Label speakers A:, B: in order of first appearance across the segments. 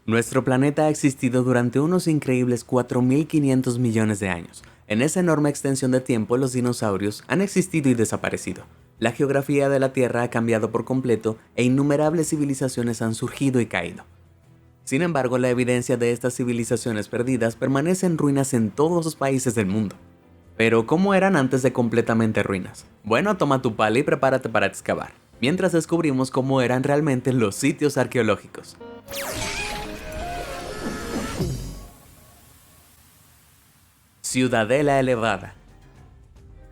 A: Nuestro planeta ha existido durante unos increíbles 4.500 millones de años. En esa enorme extensión de tiempo, los dinosaurios han existido y desaparecido. La geografía de la Tierra ha cambiado por completo e innumerables civilizaciones han surgido y caído. Sin embargo, la evidencia de estas civilizaciones perdidas permanece en ruinas en todos los países del mundo. Pero, ¿cómo eran antes de completamente ruinas? Bueno, toma tu pala y prepárate para excavar, mientras descubrimos cómo eran realmente los sitios arqueológicos. Ciudadela elevada.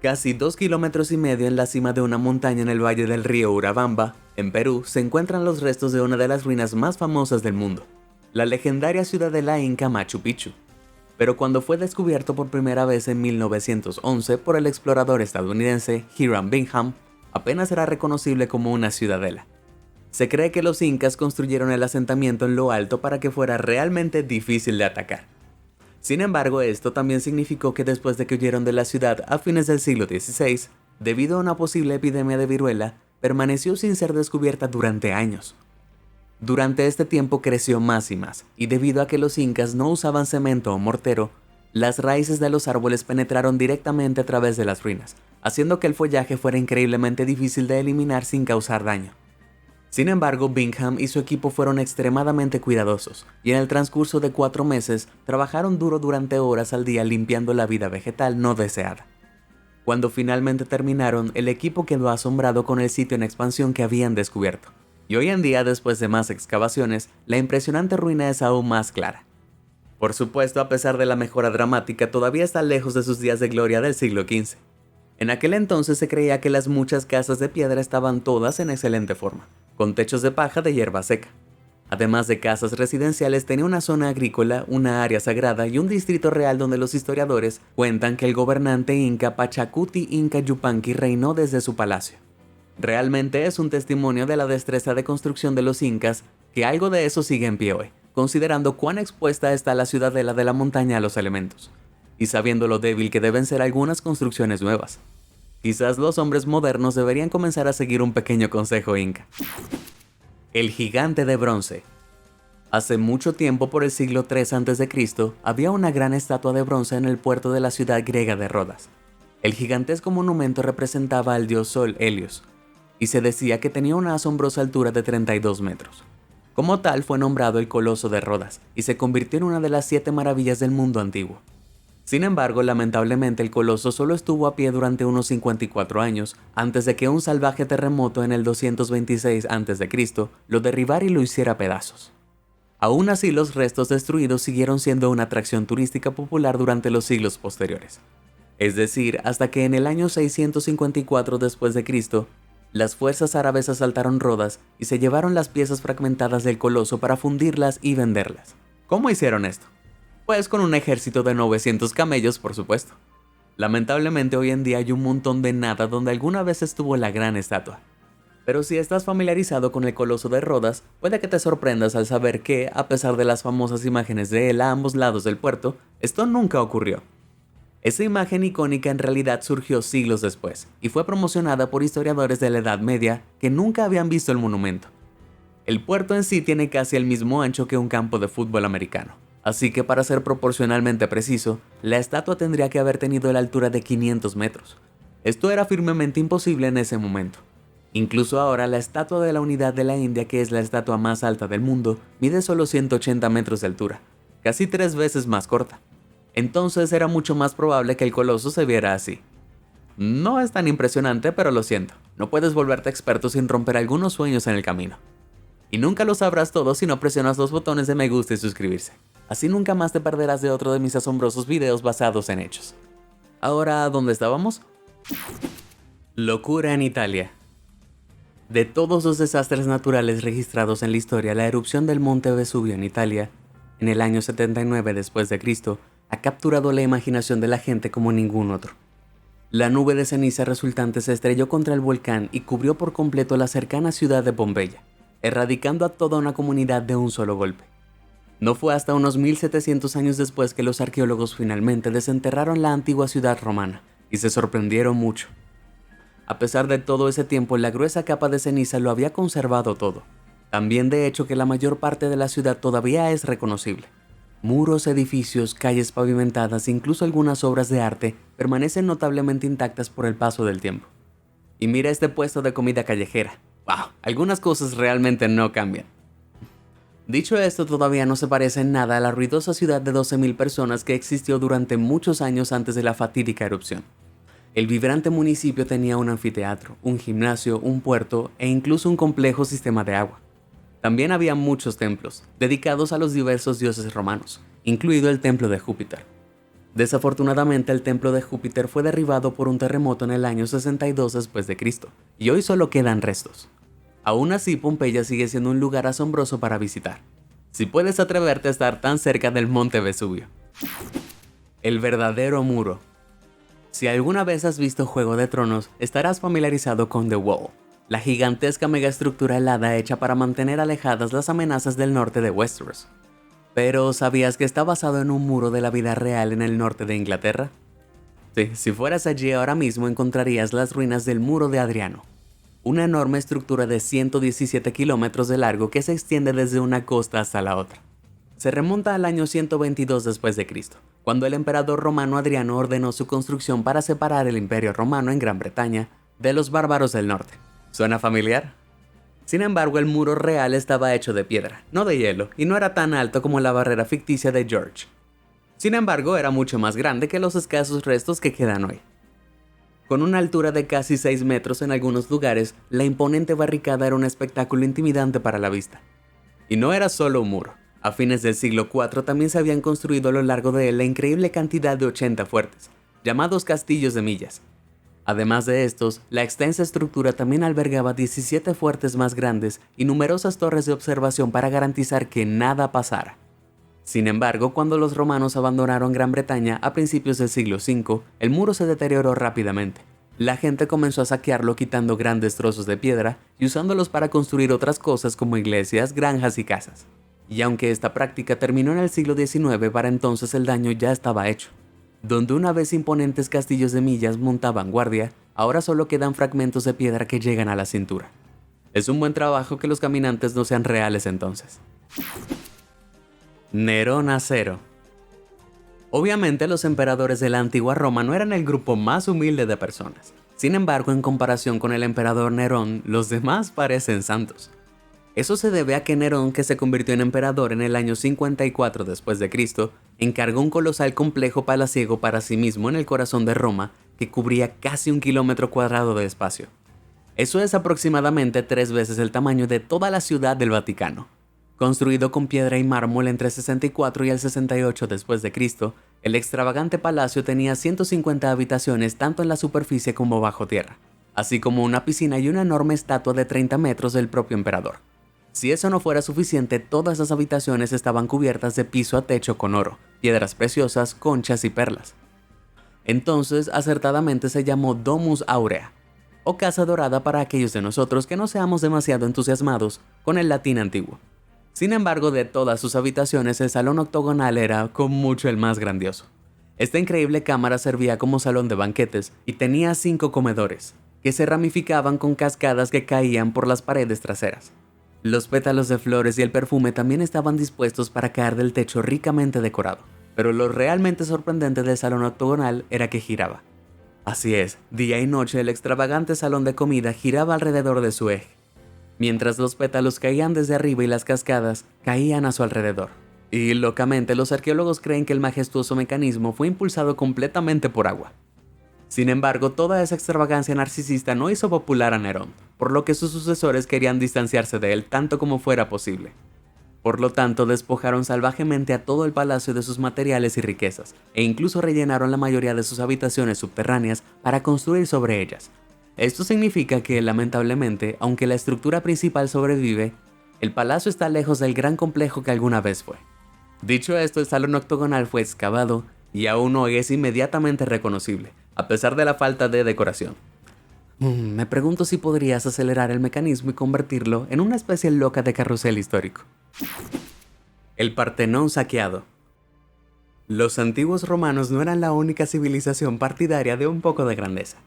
A: Casi 2,5 kilómetros en la cima de una montaña en el valle del río Urubamba, en Perú, se encuentran los restos de una de las ruinas más famosas del mundo, la legendaria ciudadela inca Machu Picchu. Pero cuando fue descubierto por primera vez en 1911 por el explorador estadounidense Hiram Bingham, apenas era reconocible como una ciudadela. Se cree que los incas construyeron el asentamiento en lo alto para que fuera realmente difícil de atacar. Sin embargo, esto también significó que después de que huyeron de la ciudad a fines del siglo XVI, debido a una posible epidemia de viruela, permaneció sin ser descubierta durante años. Durante este tiempo creció más y más, y debido a que los incas no usaban cemento o mortero, las raíces de los árboles penetraron directamente a través de las ruinas, haciendo que el follaje fuera increíblemente difícil de eliminar sin causar daño. Sin embargo, Bingham y su equipo fueron extremadamente cuidadosos, y en el transcurso de 4 meses trabajaron duro durante horas al día limpiando la vida vegetal no deseada. Cuando finalmente terminaron, el equipo quedó asombrado con el sitio en expansión que habían descubierto, y hoy en día, después de más excavaciones, la impresionante ruina es aún más clara. Por supuesto, a pesar de la mejora dramática, todavía está lejos de sus días de gloria del siglo XV. En aquel entonces se creía que las muchas casas de piedra estaban todas en excelente forma, con techos de paja de hierba seca. Además de casas residenciales, tenía una zona agrícola, una área sagrada y un distrito real donde los historiadores cuentan que el gobernante inca Pachacuti Inca Yupanqui reinó desde su palacio. Realmente es un testimonio de la destreza de construcción de los incas, que algo de eso sigue en pie hoy, considerando cuán expuesta está la ciudadela de la montaña a los elementos, y sabiendo lo débil que deben ser algunas construcciones nuevas. Quizás los hombres modernos deberían comenzar a seguir un pequeño consejo inca. El gigante de bronce. Hace mucho tiempo, por el siglo III a.C., había una gran estatua de bronce en el puerto de la ciudad griega de Rodas. El gigantesco monumento representaba al dios Sol Helios, y se decía que tenía una asombrosa altura de 32 metros. Como tal, fue nombrado el Coloso de Rodas, y se convirtió en una de las 7 maravillas del mundo antiguo. Sin embargo, lamentablemente el coloso solo estuvo a pie durante unos 54 años, antes de que un salvaje terremoto en el 226 a.C. lo derribara y lo hiciera pedazos. Aún así, los restos destruidos siguieron siendo una atracción turística popular durante los siglos posteriores. Es decir, hasta que en el año 654 d.C., las fuerzas árabes asaltaron Rodas y se llevaron las piezas fragmentadas del coloso para fundirlas y venderlas. ¿Cómo hicieron esto? Pues con un ejército de 900 camellos, por supuesto. Lamentablemente hoy en día hay un montón de nada donde alguna vez estuvo la gran estatua. Pero si estás familiarizado con el Coloso de Rodas, puede que te sorprendas al saber que, a pesar de las famosas imágenes de él a ambos lados del puerto, esto nunca ocurrió. Esa imagen icónica en realidad surgió siglos después, y fue promocionada por historiadores de la Edad Media que nunca habían visto el monumento. El puerto en sí tiene casi el mismo ancho que un campo de fútbol americano. Así que para ser proporcionalmente preciso, la estatua tendría que haber tenido la altura de 500 metros. Esto era firmemente imposible en ese momento. Incluso ahora, la estatua de la Unidad de la India, que es la estatua más alta del mundo, mide solo 180 metros de altura, casi 3 veces más corta. Entonces era mucho más probable que el coloso se viera así. No es tan impresionante, pero lo siento, no puedes volverte experto sin romper algunos sueños en el camino. Y nunca lo sabrás todo si no presionas los botones de me gusta y suscribirse. Así nunca más te perderás de otro de mis asombrosos videos basados en hechos. Ahora, ¿dónde estábamos? Locura en Italia. De todos los desastres naturales registrados en la historia, la erupción del monte Vesubio en Italia, en el año 79 después de Cristo, ha capturado la imaginación de la gente como ningún otro. La nube de ceniza resultante se estrelló contra el volcán y cubrió por completo la cercana ciudad de Pompeya, erradicando a toda una comunidad de un solo golpe. No fue hasta unos 1700 años después que los arqueólogos finalmente desenterraron la antigua ciudad romana, y se sorprendieron mucho. A pesar de todo ese tiempo, la gruesa capa de ceniza lo había conservado todo. También de hecho que la mayor parte de la ciudad todavía es reconocible. Muros, edificios, calles pavimentadas e incluso algunas obras de arte permanecen notablemente intactas por el paso del tiempo. Y mira este puesto de comida callejera. ¡Wow! Algunas cosas realmente no cambian. Dicho esto, todavía no se parece en nada a la ruidosa ciudad de 12.000 personas que existió durante muchos años antes de la fatídica erupción. El vibrante municipio tenía un anfiteatro, un gimnasio, un puerto e incluso un complejo sistema de agua. También había muchos templos, dedicados a los diversos dioses romanos, incluido el templo de Júpiter. Desafortunadamente, el templo de Júpiter fue derribado por un terremoto en el año 62 después de Cristo, y hoy solo quedan restos. Aún así, Pompeya sigue siendo un lugar asombroso para visitar, si puedes atreverte a estar tan cerca del monte Vesubio. El verdadero muro. Si alguna vez has visto Juego de Tronos, estarás familiarizado con The Wall, la gigantesca megaestructura helada hecha para mantener alejadas las amenazas del norte de Westeros. Pero, ¿sabías que está basado en un muro de la vida real en el norte de Inglaterra? Sí, si fueras allí ahora mismo encontrarías las ruinas del Muro de Adriano, una enorme estructura de 117 kilómetros de largo que se extiende desde una costa hasta la otra. Se remonta al año 122 después de Cristo, cuando el emperador romano Adriano ordenó su construcción para separar el Imperio Romano en Gran Bretaña de los bárbaros del norte. ¿Suena familiar? Sin embargo, el muro real estaba hecho de piedra, no de hielo, y no era tan alto como la barrera ficticia de George. Sin embargo, era mucho más grande que los escasos restos que quedan hoy. Con una altura de casi 6 metros en algunos lugares, la imponente barricada era un espectáculo intimidante para la vista. Y no era solo un muro. A fines del siglo IV también se habían construido a lo largo de él la increíble cantidad de 80 fuertes, llamados castillos de millas. Además de estos, la extensa estructura también albergaba 17 fuertes más grandes y numerosas torres de observación para garantizar que nada pasara. Sin embargo, cuando los romanos abandonaron Gran Bretaña a principios del siglo V, el muro se deterioró rápidamente. La gente comenzó a saquearlo quitando grandes trozos de piedra y usándolos para construir otras cosas como iglesias, granjas y casas. Y aunque esta práctica terminó en el siglo XIX, para entonces el daño ya estaba hecho. Donde una vez imponentes castillos de millas montaban guardia, ahora solo quedan fragmentos de piedra que llegan a la cintura. Es un buen trabajo que los caminantes no sean reales entonces. Nerón Acero. Obviamente los emperadores de la antigua Roma no eran el grupo más humilde de personas. Sin embargo, en comparación con el emperador Nerón, los demás parecen santos. Eso se debe a que Nerón, que se convirtió en emperador en el año 54 después de Cristo, encargó un colosal complejo palaciego para sí mismo en el corazón de Roma que cubría casi 1 kilómetro cuadrado de espacio. Eso es aproximadamente 3 veces el tamaño de toda la ciudad del Vaticano. Construido con piedra y mármol entre el 64 y el 68 después de Cristo, el extravagante palacio tenía 150 habitaciones tanto en la superficie como bajo tierra, así como una piscina y una enorme estatua de 30 metros del propio emperador. Si eso no fuera suficiente, todas las habitaciones estaban cubiertas de piso a techo con oro, piedras preciosas, conchas y perlas. Entonces, acertadamente se llamó Domus Aurea, o Casa Dorada para aquellos de nosotros que no seamos demasiado entusiasmados con el latín antiguo. Sin embargo, de todas sus habitaciones, el salón octogonal era con mucho el más grandioso. Esta increíble cámara servía como salón de banquetes y tenía 5 comedores, que se ramificaban con cascadas que caían por las paredes traseras. Los pétalos de flores y el perfume también estaban dispuestos para caer del techo ricamente decorado, pero lo realmente sorprendente del salón octogonal era que giraba. Así es, día y noche el extravagante salón de comida giraba alrededor de su eje, mientras los pétalos caían desde arriba y las cascadas caían a su alrededor. Y locamente los arqueólogos creen que el majestuoso mecanismo fue impulsado completamente por agua. Sin embargo, toda esa extravagancia narcisista no hizo popular a Nerón, por lo que sus sucesores querían distanciarse de él tanto como fuera posible. Por lo tanto, despojaron salvajemente a todo el palacio de sus materiales y riquezas, e incluso rellenaron la mayoría de sus habitaciones subterráneas para construir sobre ellas. Esto significa que, lamentablemente, aunque la estructura principal sobrevive, el palacio está lejos del gran complejo que alguna vez fue. Dicho esto, el salón octogonal fue excavado y aún hoy es inmediatamente reconocible, a pesar de la falta de decoración. Me pregunto si podrías acelerar el mecanismo y convertirlo en una especie loca de carrusel histórico. El Partenón saqueado. Los antiguos romanos no eran la única civilización partidaria de un poco de grandeza.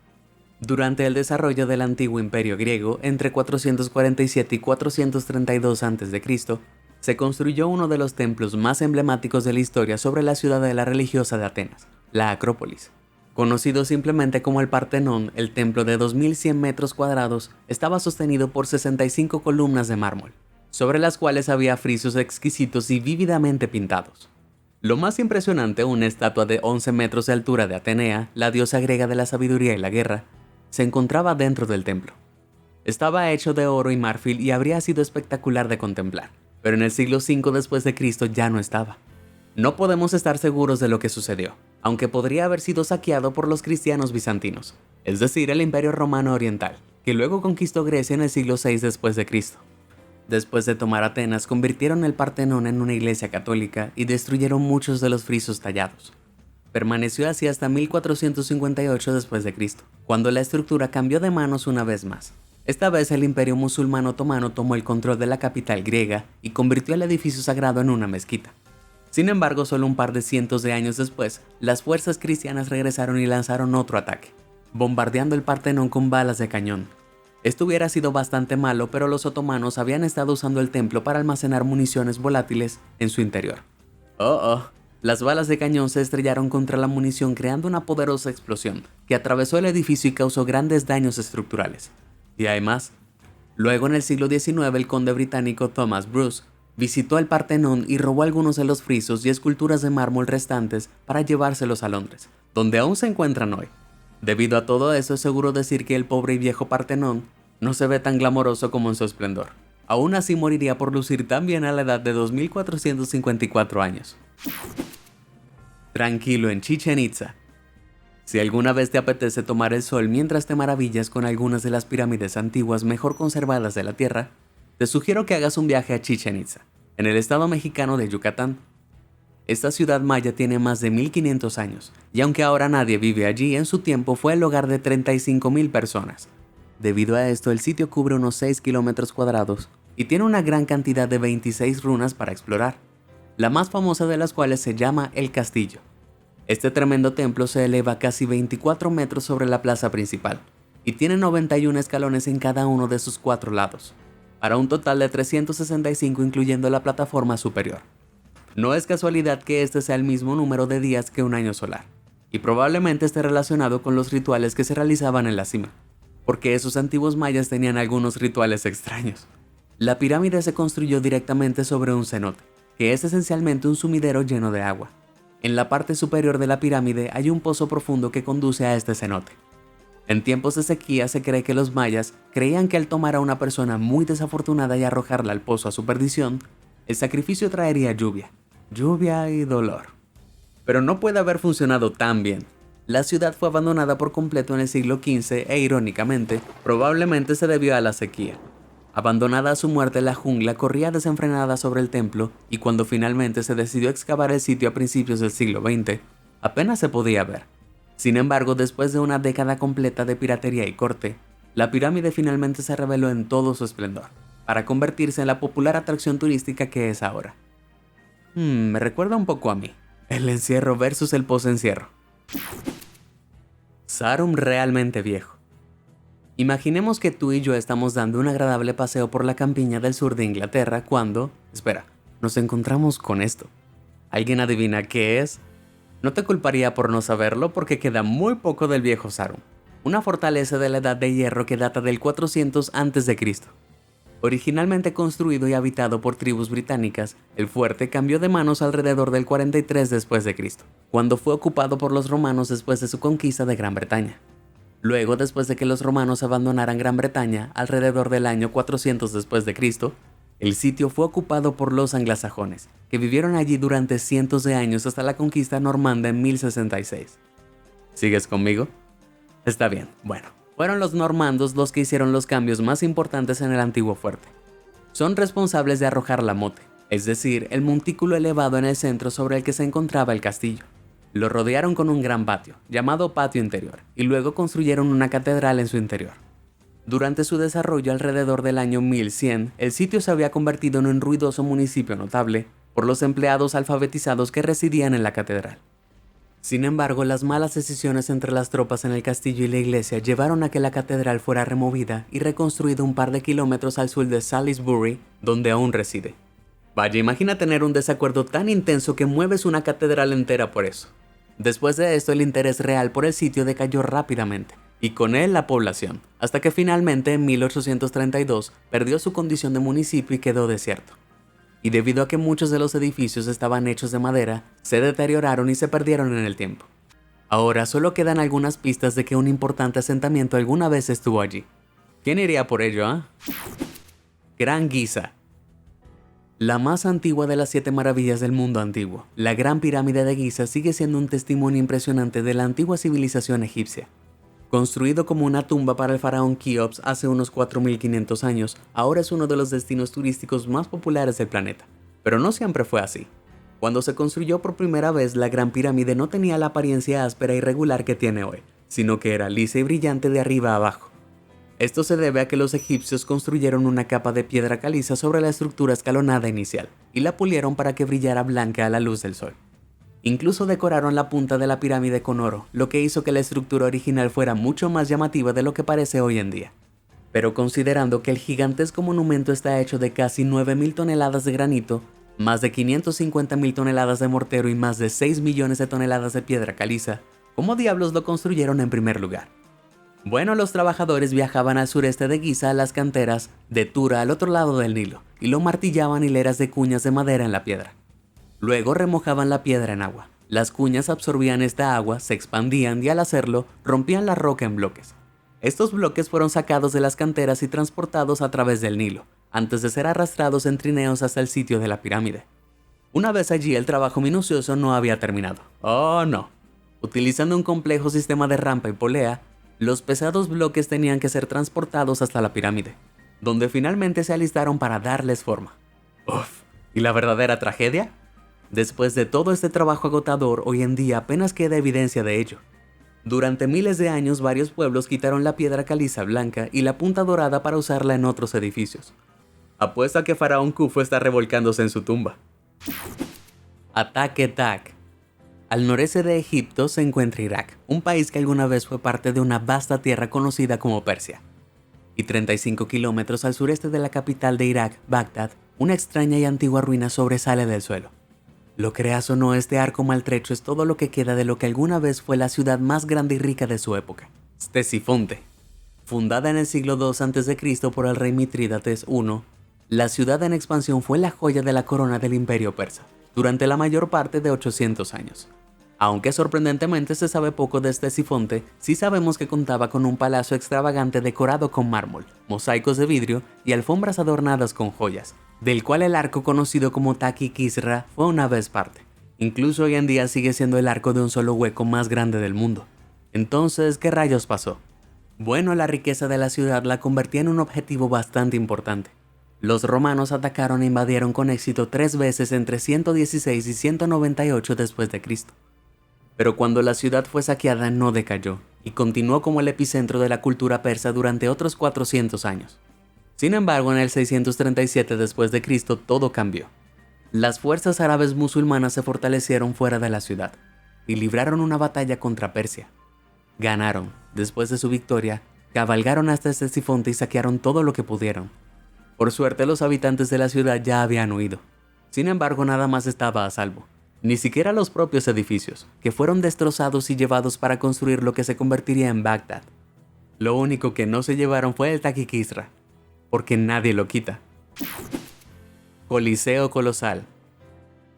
A: Durante el desarrollo del antiguo imperio griego, entre 447 y 432 a.C., se construyó uno de los templos más emblemáticos de la historia sobre la ciudadela religiosa de Atenas, la Acrópolis. Conocido simplemente como el Partenón, el templo de 2100 metros cuadrados estaba sostenido por 65 columnas de mármol, sobre las cuales había frisos exquisitos y vívidamente pintados. Lo más impresionante, una estatua de 11 metros de altura de Atenea, la diosa griega de la sabiduría y la guerra, se encontraba dentro del templo. Estaba hecho de oro y marfil y habría sido espectacular de contemplar, pero en el siglo V después de Cristo ya no estaba. No podemos estar seguros de lo que sucedió, aunque podría haber sido saqueado por los cristianos bizantinos, es decir, el Imperio Romano Oriental, que luego conquistó Grecia en el siglo VI después de Cristo. Después de tomar Atenas, convirtieron el Partenón en una iglesia católica y destruyeron muchos de los frisos tallados. Permaneció así hasta 1458 después de Cristo, cuando la estructura cambió de manos una vez más. Esta vez el Imperio Musulmán Otomano tomó el control de la capital griega y convirtió el edificio sagrado en una mezquita. Sin embargo, solo un par de cientos de años después, las fuerzas cristianas regresaron y lanzaron otro ataque, bombardeando el Partenón con balas de cañón. Esto hubiera sido bastante malo, pero los otomanos habían estado usando el templo para almacenar municiones volátiles en su interior. Las balas de cañón se estrellaron contra la munición creando una poderosa explosión que atravesó el edificio y causó grandes daños estructurales. Y además, luego en el siglo XIX el conde británico Thomas Bruce visitó el Partenón y robó algunos de los frisos y esculturas de mármol restantes para llevárselos a Londres, donde aún se encuentran hoy. Debido a todo eso, es seguro decir que el pobre y viejo Partenón no se ve tan glamoroso como en su esplendor. Aún así moriría por lucir tan bien a la edad de 2454 años. Tranquilo en Chichén Itzá. Si alguna vez te apetece tomar el sol mientras te maravillas con algunas de las pirámides antiguas mejor conservadas de la Tierra, te sugiero que hagas un viaje a Chichén Itzá, en el estado mexicano de Yucatán. Esta ciudad maya tiene más de 1500 años, y aunque ahora nadie vive allí, en su tiempo fue el hogar de 35,000 personas. Debido a esto, el sitio cubre unos 6 kilómetros cuadrados y tiene una gran cantidad de 26 runas para explorar, la más famosa de las cuales se llama El Castillo. Este tremendo templo se eleva casi 24 metros sobre la plaza principal y tiene 91 escalones en cada uno de sus 4 lados, para un total de 365 incluyendo la plataforma superior. No es casualidad que este sea el mismo número de días que un año solar, y probablemente esté relacionado con los rituales que se realizaban en la cima, porque esos antiguos mayas tenían algunos rituales extraños. La pirámide se construyó directamente sobre un cenote, que es esencialmente un sumidero lleno de agua. En la parte superior de la pirámide hay un pozo profundo que conduce a este cenote. En tiempos de sequía se cree que los mayas creían que al tomar a una persona muy desafortunada y arrojarla al pozo a su perdición, el sacrificio traería lluvia y dolor. Pero no puede haber funcionado tan bien. La ciudad fue abandonada por completo en el siglo XV e irónicamente, probablemente se debió a la sequía. Abandonada a su muerte, la jungla corría desenfrenada sobre el templo y cuando finalmente se decidió excavar el sitio a principios del siglo XX, apenas se podía ver. Sin embargo, después de una década completa de piratería y corte, la pirámide finalmente se reveló en todo su esplendor, para convertirse en la popular atracción turística que es ahora. Me recuerda un poco a mí, el encierro versus el posencierro. Sarum realmente viejo. Imaginemos que tú y yo estamos dando un agradable paseo por la campiña del sur de Inglaterra cuando, nos encontramos con esto. ¿Alguien adivina qué es? No te culparía por no saberlo porque queda muy poco del viejo Sarum, una fortaleza de la Edad de Hierro que data del 400 a.C. Originalmente construido y habitado por tribus británicas, el fuerte cambió de manos alrededor del 43 después de Cristo, cuando fue ocupado por los romanos después de su conquista de Gran Bretaña. Luego, después de que los romanos abandonaran Gran Bretaña, alrededor del año 400 después de Cristo, el sitio fue ocupado por los anglosajones, que vivieron allí durante cientos de años hasta la conquista normanda en 1066. ¿Sigues conmigo? Está bien, bueno. Fueron los normandos los que hicieron los cambios más importantes en el antiguo fuerte. Son responsables de arrojar la motte, es decir, el montículo elevado en el centro sobre el que se encontraba el castillo. Lo rodearon con un gran patio, llamado patio interior, y luego construyeron una catedral en su interior. Durante su desarrollo alrededor del año 1100, el sitio se había convertido en un ruidoso municipio notable por los empleados alfabetizados que residían en la catedral. Sin embargo, las malas decisiones entre las tropas en el castillo y la iglesia llevaron a que la catedral fuera removida y reconstruida un par de kilómetros al sur de Salisbury, donde aún reside. Vaya, imagina tener un desacuerdo tan intenso que mueves una catedral entera por eso. Después de esto, el interés real por el sitio decayó rápidamente, y con él la población, hasta que finalmente en 1832 perdió su condición de municipio y quedó desierto. Y debido a que muchos de los edificios estaban hechos de madera, se deterioraron y se perdieron en el tiempo. Ahora solo quedan algunas pistas de que un importante asentamiento alguna vez estuvo allí. ¿Quién iría por ello, ah? Gran Giza. La más antigua de las 7 maravillas del mundo antiguo, la Gran Pirámide de Giza sigue siendo un testimonio impresionante de la antigua civilización egipcia. Construido como una tumba para el faraón Keops hace unos 4500 años, ahora es uno de los destinos turísticos más populares del planeta. Pero no siempre fue así. Cuando se construyó por primera vez, la Gran Pirámide no tenía la apariencia áspera e irregular que tiene hoy, sino que era lisa y brillante de arriba a abajo. Esto se debe a que los egipcios construyeron una capa de piedra caliza sobre la estructura escalonada inicial, y la pulieron para que brillara blanca a la luz del sol. Incluso decoraron la punta de la pirámide con oro, lo que hizo que la estructura original fuera mucho más llamativa de lo que parece hoy en día. Pero considerando que el gigantesco monumento está hecho de casi 9.000 toneladas de granito, más de 550.000 toneladas de mortero y más de 6 millones de toneladas de piedra caliza, ¿cómo diablos lo construyeron en primer lugar? Bueno, los trabajadores viajaban al sureste de Giza a las canteras de Tura al otro lado del Nilo, y lo martillaban hileras de cuñas de madera en la piedra. Luego remojaban la piedra en agua. Las cuñas absorbían esta agua, se expandían y al hacerlo, rompían la roca en bloques. Estos bloques fueron sacados de las canteras y transportados a través del Nilo, antes de ser arrastrados en trineos hasta el sitio de la pirámide. Una vez allí, el trabajo minucioso no había terminado. ¡Oh, no! Utilizando un complejo sistema de rampa y polea, los pesados bloques tenían que ser transportados hasta la pirámide, donde finalmente se alistaron para darles forma. ¡Uf! ¿Y la verdadera tragedia? Después de todo este trabajo agotador, hoy en día apenas queda evidencia de ello. Durante miles de años, varios pueblos quitaron la piedra caliza blanca y la punta dorada para usarla en otros edificios. Apuesto a que Faraón Khufu está revolcándose en su tumba. Ataque Tak. Al noreste de Egipto se encuentra Irak, un país que alguna vez fue parte de una vasta tierra conocida como Persia. Y 35 kilómetros al sureste de la capital de Irak, Bagdad, una extraña y antigua ruina sobresale del suelo. Lo creas o no, este arco maltrecho es todo lo que queda de lo que alguna vez fue la ciudad más grande y rica de su época, Ctesifonte. Fundada en el siglo II a.C. por el rey Mitrídates I, la ciudad en expansión fue la joya de la corona del imperio persa, durante la mayor parte de 800 años. Aunque sorprendentemente se sabe poco de Ctesifonte, sí sabemos que contaba con un palacio extravagante decorado con mármol, mosaicos de vidrio y alfombras adornadas con joyas, del cual el arco conocido como Taki Kisra fue una vez parte. Incluso hoy en día sigue siendo el arco de un solo hueco más grande del mundo. Entonces, ¿qué rayos pasó? Bueno, la riqueza de la ciudad la convertía en un objetivo bastante importante. Los romanos atacaron e invadieron con éxito 3 veces entre 116 y 198 después de Cristo. Pero cuando la ciudad fue saqueada no decayó, y continuó como el epicentro de la cultura persa durante otros 400 años. Sin embargo, en el 637 después de Cristo todo cambió. Las fuerzas árabes musulmanas se fortalecieron fuera de la ciudad, y libraron una batalla contra Persia. Ganaron. Después de su victoria, cabalgaron hasta Ctesifonte y saquearon todo lo que pudieron. Por suerte, los habitantes de la ciudad ya habían huido. Sin embargo, nada más estaba a salvo. Ni siquiera los propios edificios, que fueron destrozados y llevados para construir lo que se convertiría en Bagdad. Lo único que no se llevaron fue el Taki Kisra, porque nadie lo quita. Coliseo colosal.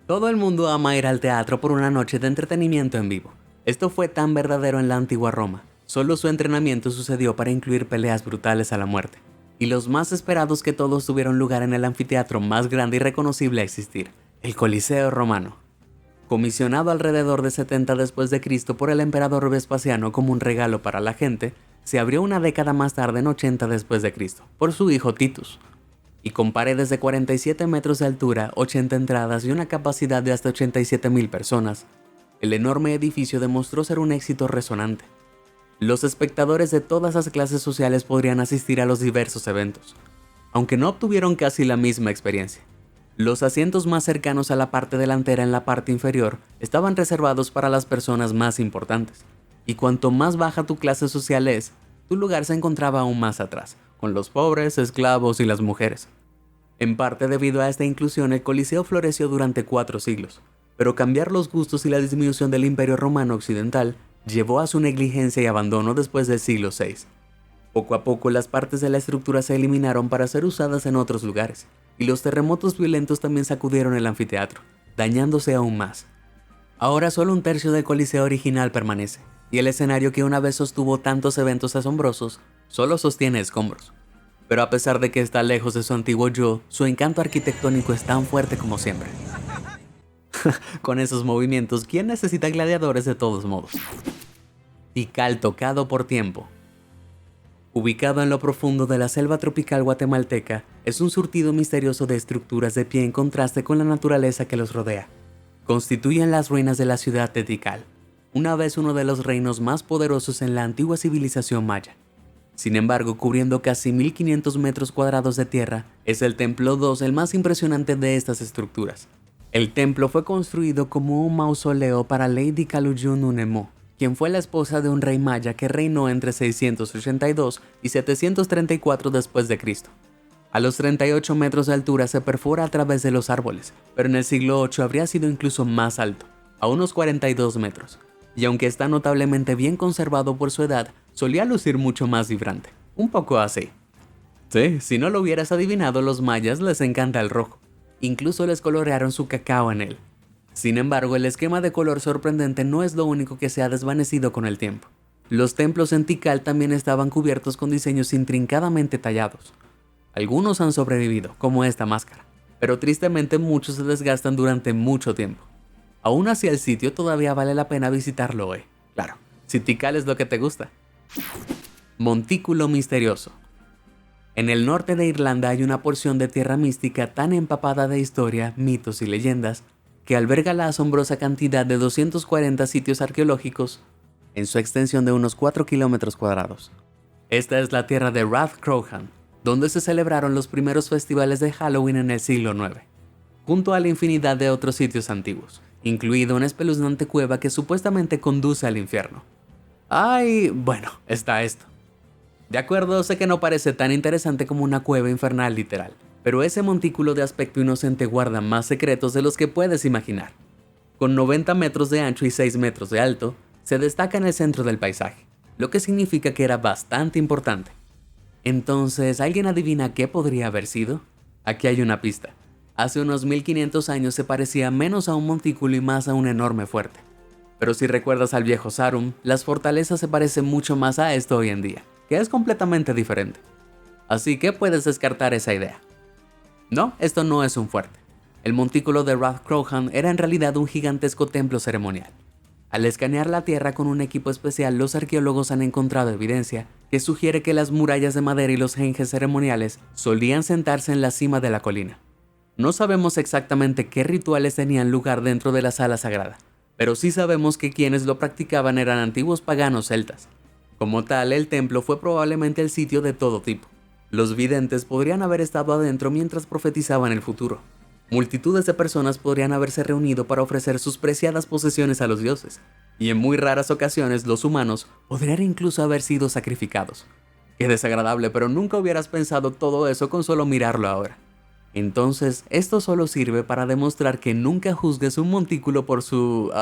A: Todo el mundo ama ir al teatro por una noche de entretenimiento en vivo. Esto fue tan verdadero en la antigua Roma. Solo su entrenamiento sucedió para incluir peleas brutales a la muerte. Y los más esperados que todos tuvieron lugar en el anfiteatro más grande y reconocible a existir, el Coliseo romano. Comisionado alrededor de 70 después de Cristo por el emperador Vespasiano como un regalo para la gente, se abrió una década más tarde en 80 después de Cristo por su hijo Titus. Y con paredes de 47 metros de altura, 80 entradas y una capacidad de hasta 87.000 personas, el enorme edificio demostró ser un éxito resonante. Los espectadores de todas las clases sociales podrían asistir a los diversos eventos, aunque no obtuvieron casi la misma experiencia. Los asientos más cercanos a la parte delantera en la parte inferior estaban reservados para las personas más importantes, y cuanto más baja tu clase social es, tu lugar se encontraba aún más atrás, con los pobres, esclavos y las mujeres. En parte debido a esta inclusión, el Coliseo floreció durante 4 siglos, pero cambiar los gustos y la disminución del Imperio Romano Occidental llevó a su negligencia y abandono después del siglo VI. Poco a poco las partes de la estructura se eliminaron para ser usadas en otros lugares, y los terremotos violentos también sacudieron el anfiteatro, dañándose aún más. Ahora solo un tercio del Coliseo original permanece, y el escenario que una vez sostuvo tantos eventos asombrosos, solo sostiene escombros. Pero a pesar de que está lejos de su antiguo yo, su encanto arquitectónico es tan fuerte como siempre. Con esos movimientos, ¿quién necesita gladiadores de todos modos? Tikal tocado por tiempo. Ubicado en lo profundo de la selva tropical guatemalteca, es un surtido misterioso de estructuras de pie en contraste con la naturaleza que los rodea. Constituyen las ruinas de la ciudad de Tikal, una vez uno de los reinos más poderosos en la antigua civilización maya. Sin embargo, cubriendo casi 1500 metros cuadrados de tierra, es el Templo 2 el más impresionante de estas estructuras. El templo fue construido como un mausoleo para Lady Kaluyun Unemo, quien fue la esposa de un rey maya que reinó entre 682 y 734 después de Cristo. A los 38 metros de altura se perfora a través de los árboles, pero en el siglo VIII habría sido incluso más alto, a unos 42 metros. Y aunque está notablemente bien conservado por su edad, solía lucir mucho más vibrante. Un poco así. Sí, si no lo hubieras adivinado, los mayas les encanta el rojo. Incluso les colorearon su cacao en él. Sin embargo, el esquema de color sorprendente no es lo único que se ha desvanecido con el tiempo. Los templos en Tikal también estaban cubiertos con diseños intrincadamente tallados. Algunos han sobrevivido, como esta máscara, pero tristemente muchos se desgastan durante mucho tiempo. Aún así, el sitio todavía vale la pena visitarlo hoy. Claro, si Tikal es lo que te gusta. Montículo misterioso. En el norte de Irlanda hay una porción de tierra mística tan empapada de historia, mitos y leyendas que alberga la asombrosa cantidad de 240 sitios arqueológicos en su extensión de unos 4 kilómetros cuadrados. Esta es la tierra de Rathcroghan, donde se celebraron los primeros festivales de Halloween en el siglo IX, junto a la infinidad de otros sitios antiguos, incluida una espeluznante cueva que supuestamente conduce al infierno. Bueno, está esto. De acuerdo, sé que no parece tan interesante como una cueva infernal literal, pero ese montículo de aspecto inocente guarda más secretos de los que puedes imaginar. Con 90 metros de ancho y 6 metros de alto, se destaca en el centro del paisaje, lo que significa que era bastante importante. Entonces, ¿alguien adivina qué podría haber sido? Aquí hay una pista. Hace unos 1500 años se parecía menos a un montículo y más a un enorme fuerte. Pero si recuerdas al viejo Sarum, las fortalezas se parecen mucho más a esto hoy en día, que es completamente diferente. Así que puedes descartar esa idea. No, esto no es un fuerte. El montículo de Rathcroghan era en realidad un gigantesco templo ceremonial. Al escanear la tierra con un equipo especial, los arqueólogos han encontrado evidencia que sugiere que las murallas de madera y los jenjes ceremoniales solían sentarse en la cima de la colina. No sabemos exactamente qué rituales tenían lugar dentro de la sala sagrada, pero sí sabemos que quienes lo practicaban eran antiguos paganos celtas. Como tal, el templo fue probablemente el sitio de todo tipo. Los videntes podrían haber estado adentro mientras profetizaban el futuro. Multitudes de personas podrían haberse reunido para ofrecer sus preciadas posesiones a los dioses, y en muy raras ocasiones los humanos podrían incluso haber sido sacrificados. Qué desagradable, pero nunca hubieras pensado todo eso con solo mirarlo ahora. Entonces, esto solo sirve para demostrar que nunca juzgues un montículo por su...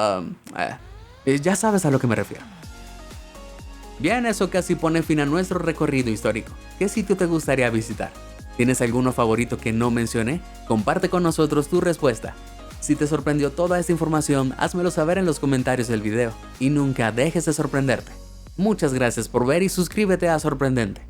A: ya sabes a lo que me refiero. Bien, eso casi pone fin a nuestro recorrido histórico. ¿Qué sitio te gustaría visitar? ¿Tienes alguno favorito que no mencioné? Comparte con nosotros tu respuesta. Si te sorprendió toda esta información, házmelo saber en los comentarios del video. Y nunca dejes de sorprenderte. Muchas gracias por ver y suscríbete a Sorprendente.